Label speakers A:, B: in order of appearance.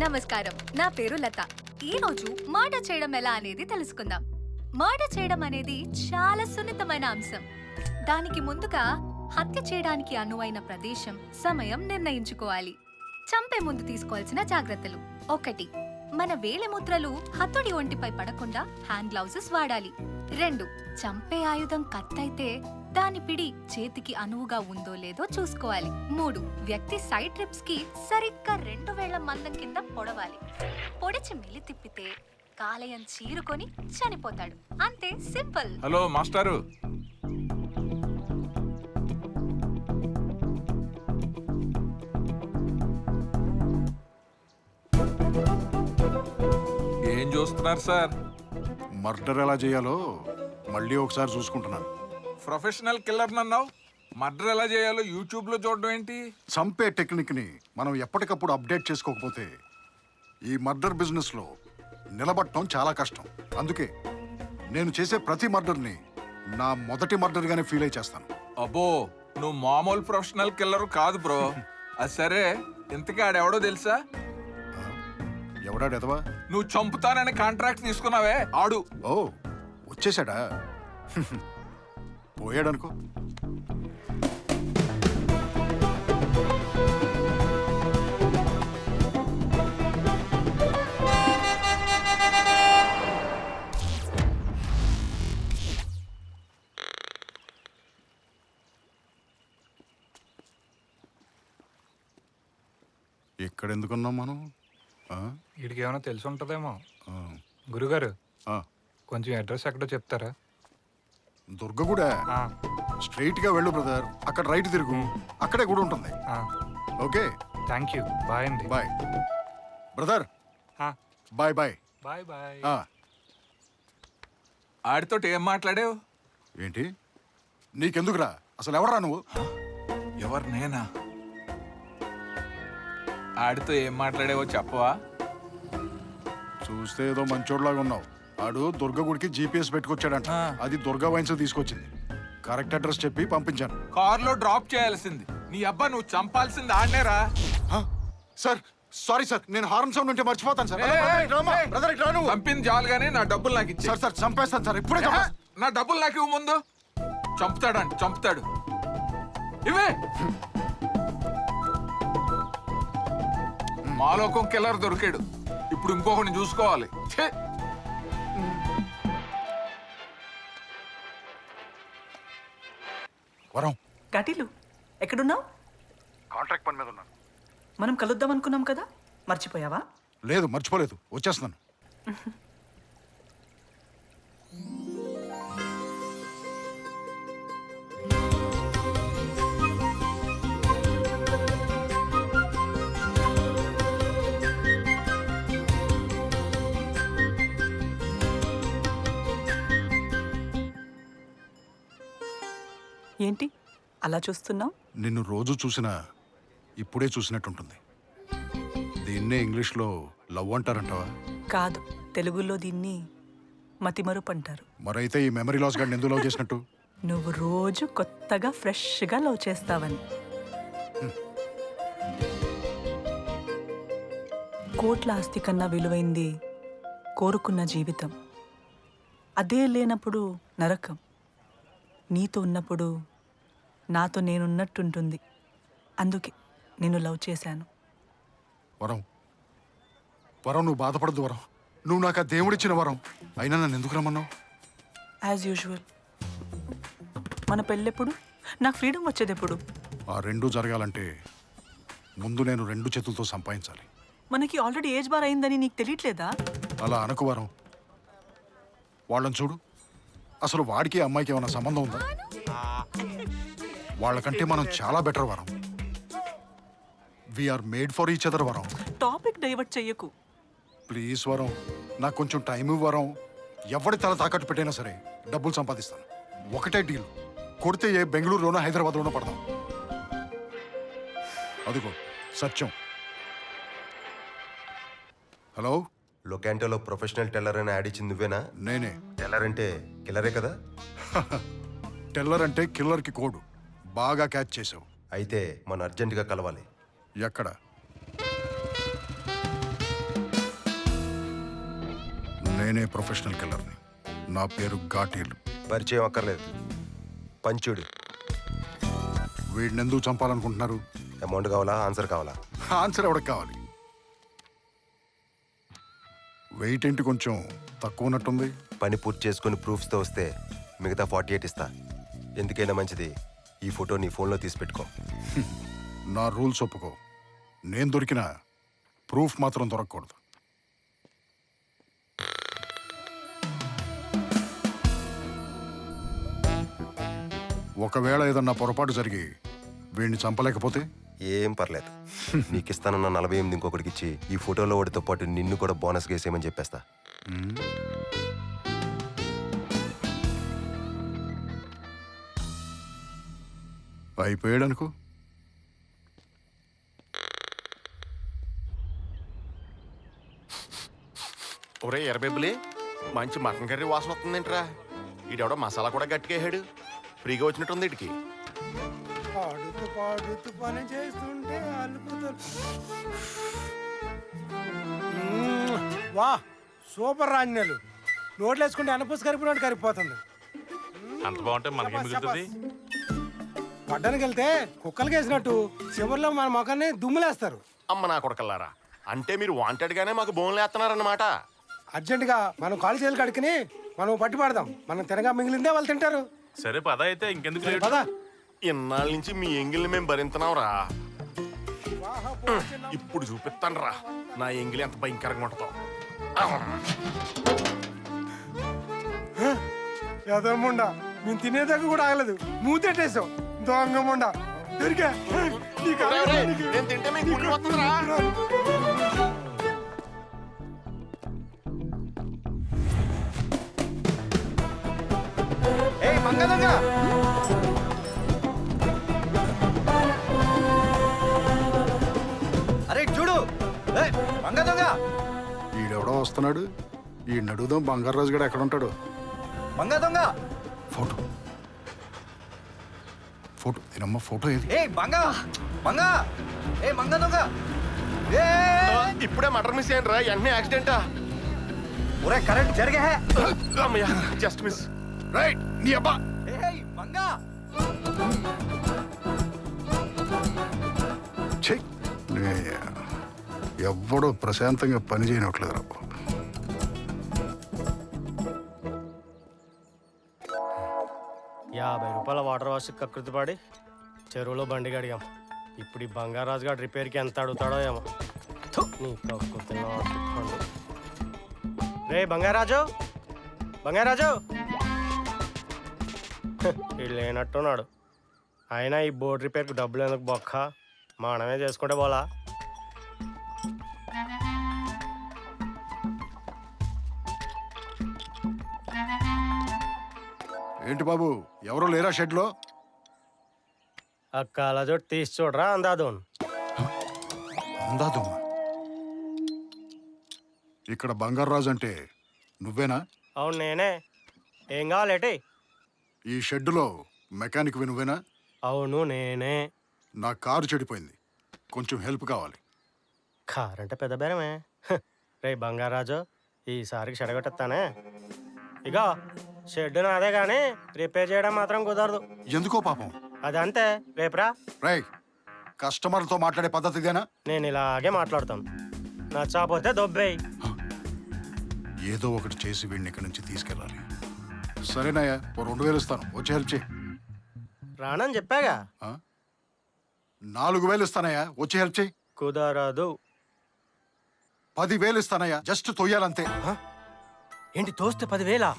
A: నమస్కారం, నా పేరు లత. ఈ రోజు మర్డర్ చేయడం ఎలా అనేది తెలుసుకుందాం. మర్డర్ చేయడం అనేది చాలా సున్నితమైన అంశం. దానికి ముందుగా హత్య చేయడానికి అనువైన ప్రదేశం, సమయం నిర్ణయించుకోవాలి. చంపే ముందు తీసుకోవాల్సిన జాగ్రత్తలు: 1. మన వేలిముద్రలు హతుడి ఒంటిపై పడకుండా హ్యాండ్ గ్లౌజెస్ వాడాలి. 2. చంపే ఆయుధం కత్తైతే దాని పిడి చేతికి అనువుగా ఉందో లేదో చూసుకోవాలి. 3. వ్యక్తి సైడ్ ట్రిప్స్ కి సరిగ్గా 2 వేళ్ల మందం కింద పొడవాలి. పొడిచి మెలి తిప్పితే కాలేయం చీరుకొని చనిపోతాడు. అంతే, సింపుల్.
B: హలో మాస్టారు, ఏం చూస్తున్నారు సార్?
C: మర్డర్ ఎలా చేయాలో మళ్ళీ ఒకసారి చూసుకుంటున్నాను.
B: ప్రొఫెషనల్ కిల్లర్ నన్నావు, మర్డర్ ఎలా చేయాలో యూట్యూబ్ లో చూడడం ఏంటి?
C: చంపే టెక్నిక్ ని మనం ఎప్పటికప్పుడు అప్డేట్ చేసుకోకపోతే ఈ మర్డర్ బిజినెస్ లో నిలబడటం చాలా కష్టం. అందుకే నేను చేసే ప్రతి మర్డర్ని నా మొదటి మర్డర్ గానే ఫీల్ అయి చేస్తాను.
B: అబ్బో, నువ్వు మామూలు ప్రొఫెషనల్ కిల్లర్ కాదు బ్రో. అది సరే, ఇంతకీ ఆడెవడో తెలుసా?
C: ఎవడాడెదవా?
B: నువ్వు చంపుతానని కాంట్రాక్ట్ తీసుకున్నావే ఆడు.
C: ఓ, వచ్చేసాడా? పోయాడనుకో. ఇక్కడ ఎందుకున్నాం మనం?
D: వీడికి ఏమైనా తెలిసి ఉంటుందేమో.
C: ఆ,
D: గురుగారు,
C: ఆ,
D: కొంచెం అడ్రస్ ఎక్కడో చెప్తారా?
C: దుర్గగూడ.
D: ఆ,
C: స్ట్రైట్ గా వెళ్ళు బ్రదర్, అక్కడ రైట్ తిరుగు, అక్కడే గుడి ఉంటుంది.
D: ఆ,
C: ఓకే,
D: థ్యాంక్ యూ. బాయ్ అండి.
C: Bye brother.
D: ఆ,
C: బాయ్ బాయ్.
D: Bye bye.
B: ఆడితోటి ఏం మాట్లాడావు?
C: ఏంటి నీకెందుకురా? అసలు ఎవడరా నువ్వు?
B: ఎవరు, నేనా? ఆడితో ఏం మాట్లాడావో చెప్పవా?
C: చూస్తే ఏదో మంచోడ్లాగా ఉన్నావు. ఆడు దుర్గగుడికి జీపీఎస్ పెట్టుకొచ్చాడంట. అది దుర్గా వైన్స్ తీసుకొచ్చింది. కరెక్ట్ అడ్రస్ చెప్పి పంపించాను.
B: కారులో డ్రాప్ చేయాల్సింది. నీ అబ్బా, నువ్వు చంపాల్సింది ఆడనేరా.
C: సార్ సారీ సార్, నేను హార్న్ సౌండ్ ఉంటే మర్చిపోతాను సార్.
B: చంపింది జాలుగానే నా డబ్బులు నాకు ఇచ్చి.
C: సార్ చంపేస్తాను సార్, ఇప్పుడే
B: నా డబ్బులు నాకు ఇవ్వు ముందు. చంపుతాడండి, చంపుతాడు. ఇవే మాలోకం కిల్లర్ దొరికాడు. ఇప్పుడు ఇంకొకరిని చూసుకోవాలి. ఛే!
C: వరం,
E: కటీలు ఎక్కడున్నావు?
C: కాంట్రాక్ట్ పని మీద ఉన్నాను.
E: మనం కలుద్దాం అనుకున్నాం కదా, మర్చిపోయావా?
C: లేదు, మర్చిపోలేదు, వచ్చేస్తున్నాను.
E: ఏంటి అలా చూస్తున్నావు?
C: నిన్ను రోజు చూసినా ఇప్పుడే చూసినట్టుంటుంది. దీన్నే ఇంగ్లీష్లో లవ్ అంటారంటావా?
E: కాదు, తెలుగులో దీన్ని మతిమరుపు అంటారు.
C: మరైతే ఈ మెమరీ లాస్ గాడిని ఎందుకు లవ్ చేసినట్టు?
E: నువ్వు రోజు కొత్తగా ఫ్రెష్గా లవ్ చేస్తావని. కోట్ల ఆస్తి కన్నా విలువైంది కోరుకున్న జీవితం. అదే లేనప్పుడు నరకం. నీతో ఉన్నప్పుడు నాతో నేనున్నట్టుంటుంది. అందుకే నేను లవ్ చేశాను.
C: వరం, వరం, నువ్వు బాధపడద్దు వరం. నువ్వు నాకు ఆ దేవుడిచ్చిన వరం. అయినా నన్ను ఎందుకు రమ్మన్నావు?
E: As usual. మన పెళ్ళెప్పుడు? నాకు ఫ్రీడమ్ వచ్చేది ఎప్పుడు?
C: ఆ రెండు జరగాలంటే ముందు నేను 2 చేతులతో సంపాదించాలి.
E: మనకి ఆల్రెడీ ఏజ్ బార్ అయిందని నీకు తెలియట్లేదా?
C: అలా అనకు వరం. వాళ్ళని చూడు, అసలు వాడికి అమ్మాయికి ఏమైనా సంబంధం ఉందా? వాళ్ళకంటే మనం చాలా బెటర్ వరం. We are made for each other వరం.
E: టాపిక్ డైవర్ట్ చెయ్యకు
C: ప్లీజ్ వరం, నాకు కొంచెం టైం వరం. ఎవరి తల తాకట్టు పెట్టైనా సరే డబ్బులు సంపాదిస్తాను. ఒకటే డీల్, కొడితే ఏ బెంగళూరులోనో హైదరాబాద్లోనో పడదాం. అదిగో సత్యం. హలో,
F: లొకాంటోలో ప్రొఫెషనల్ టెల్లర్ అని యాడ్ ఇచ్చింది నువ్వేనా?
C: నేనే.
F: టెల్లర్ అంటే కిల్లరే కదా?
C: టెల్లర్ అంటే కిల్లర్కి కోడు. బాగా క్యాచ్ చేసావు.
F: అయితే మనం అర్జెంటుగా కలవాలి.
C: ఎక్కడ? నేనే ప్రొఫెషనల్ కిల్లర్ని. నా పేరు ఘాటీలు.
F: పరిచయం అక్కర్లేదు. పంచుడు.
C: వీడిని ఎందుకు చంపాలనుకుంటున్నారు?
F: అమౌంట్ కావాలా, ఆన్సర్ కావాలా?
C: ఆన్సర్ ఎవరికి కావాలి? వెయిట్ ఏంటి కొంచెం తక్కువ ఉన్నట్టుంది.
F: పని పూర్తి చేసుకుని ప్రూఫ్స్తో వస్తే మిగతా 48 ఇస్తా. ఎందుకైనా మంచిది ఈ ఫోటో నీ ఫోన్లో తీసి పెట్టుకో.
C: నా రూల్స్ ఒప్పుకో. నేను దొరికిన ప్రూఫ్ మాత్రం దొరకకూడదు. ఒకవేళ ఏదన్నా పొరపాటు జరిగి వీడిని చంపలేకపోతే?
F: ఏం పర్లేదు. నీకు ఇస్తానన్న 48 ఇంకొకటికి ఇచ్చి ఈ ఫోటోలో వాడితో పాటు నిన్ను కూడా బోనస్ వేసేయమని చెప్పేస్తా.
C: అయిపోయాడు అనుకో.
G: ఒరే ఎర్రబెబ్బులి, మంచి మటన్ కర్రీ వాసన వస్తుందేంట్రా? ఈడెవడో మసాలా కూడా గట్టిగా వేసాడు. ఫ్రీగా వచ్చినట్టుంది ఇటుకి.
H: పాడుతూ పాడుతూ పని చేస్తుంటే అలుపుతారు. వా సూపర్ రాజ్యాలు. నోట్లు వేసుకుంటే అనపూసి కరిపినట్టు కరిగిపోతుంది.
I: అంత బాగుంటే మనకేం మిగులుతుంది?
H: పడ్డానికి వెళ్తే కుక్కలకి వేసినట్టు చివరిలో మన మొఖాన్ని దుమ్ములేస్తారు.
G: అమ్మ నా కొడకల్లారా, అంటే మీరు వాంటెడ్ గానే మాకు బోన్లు వేస్తున్నారన్నమాట.
H: అర్జెంటుగా మనం కాలు చేతులు కడుక్కుని మనం పట్టి పడదాం. మనం తినగా మిగిలిందే వాళ్ళు తింటారు.
I: సరే పద అయితే ఇంకెందుకు లేటు?
H: పదా
G: ఇన్నాళ్ళ నుంచి మీ ఎంగిల్ని మేము భరించినాం రా. ఇప్పుడు చూపిస్తాను రా నా ఎంగిలి ఎంత భయంకరంగా ఉంటుందో.
H: యదమ్ముండా, మేము తినేదాకా కూడా ఆగలేదు. మూతెట్టేసాం. దొంగముండా దొరికా. నీకు
G: ఒరేయ్, ఒరేయ్,
H: నీకు-
G: నేను తింటే మీకు గుండె వస్తుందిరా.
J: అరే చూడు, మంగ దొంగ,
C: ఈడెవడో వస్తున్నాడు. ఈ నడుదాం. బంగారాజు గడు ఎక్కడ ఉంటాడు?
J: మంగ దొంగ,
C: ఫోటో ఫోటో దీనమ్మ ఫోటో ఏది?
J: ఏ మంగ మంగ, ఏ మంగ దొంగ, ఏ
G: ఇప్పుడే మటర్ మిస్ అయ్యాను రా. వెంటనే యాక్సిడెంటా?
J: ఒరే కరెక్ట్ జరిగే.
G: అమ్మయ్యా, జస్ట్ మిస్.
C: రైట్ నీ అబ్బా.
J: ఏ మంగ,
C: ఛీ, ఎవ్వడో ప్రశాంతంగా పని చేయనట్లేదు రా బాబు.
K: రూపాయల వాటర్ వాష్ కకృతి పడి చెరువులో బండి గడిగాం. ఇప్పుడు ఈ బంగారాజు గారు రిపేర్కి ఎంత అడుగుతాడో ఏమో. థు, నీ కకృతి నాటు పండు. రే బంగారాజు, బంగారాజు, వీళ్ళు లేనట్టున్నాడు. అయినా ఈ బోర్డు రిపేర్కి డబ్బులు ఎందుకు బొక్క, మనమే చేసుకుంటే పోలా.
C: ఏంటి బాబు, ఎవరో లేరా షెడ్లో?
K: అక్క అలా చోటు తీసి చూడరా అందాదోన్.
C: అందాదమ్మ. ఇక్కడ బంగారాజు అంటే నువ్వేనా?
K: అవును నేనే. ఏం కావాలేటి?
C: ఈ షెడ్డులో మెకానిక్ నువ్వేనా?
K: అవును నేనే.
C: నా కారు చెడిపోయింది, కొంచెం హెల్ప్ కావాలి.
K: కార్ అంటే పెద్ద బేరమే. హ, రే బంగారాజు, ఈసారికి చెడగొట్టేస్తానే. ఇగో షెడ్ నాదే కానీ రిపేర్ చేయడం మాత్రం కుదరదు.
C: ఎందుకో పాపం.
K: అదంతే, రేపురా.
C: రై, కస్టమర్తో మాట్లాడే పద్ధతి ఇదేనా?
K: నేను ఇలాగే మాట్లాడతాను. నచ్చకపోతే దొబ్బేయి.
C: ఏదో ఒకటి చేసి వీడిని ఇక్కడి నుంచి తీసుకెళ్ళాలి. సరేనాయా, ఓ 2000 ఇస్తాను, వచ్చి హెల్ప్ చేయి.
K: రానని చెప్పాగా.
C: 4000 ఇస్తానయ్యా, వచ్చి హెల్ప్ చేయి.
K: కుదరదు.
C: 10,000 ఇస్తానయ్యా, జస్ట్ తొయ్యాలంతే.
K: ఏంటి తోస్తే 10,000?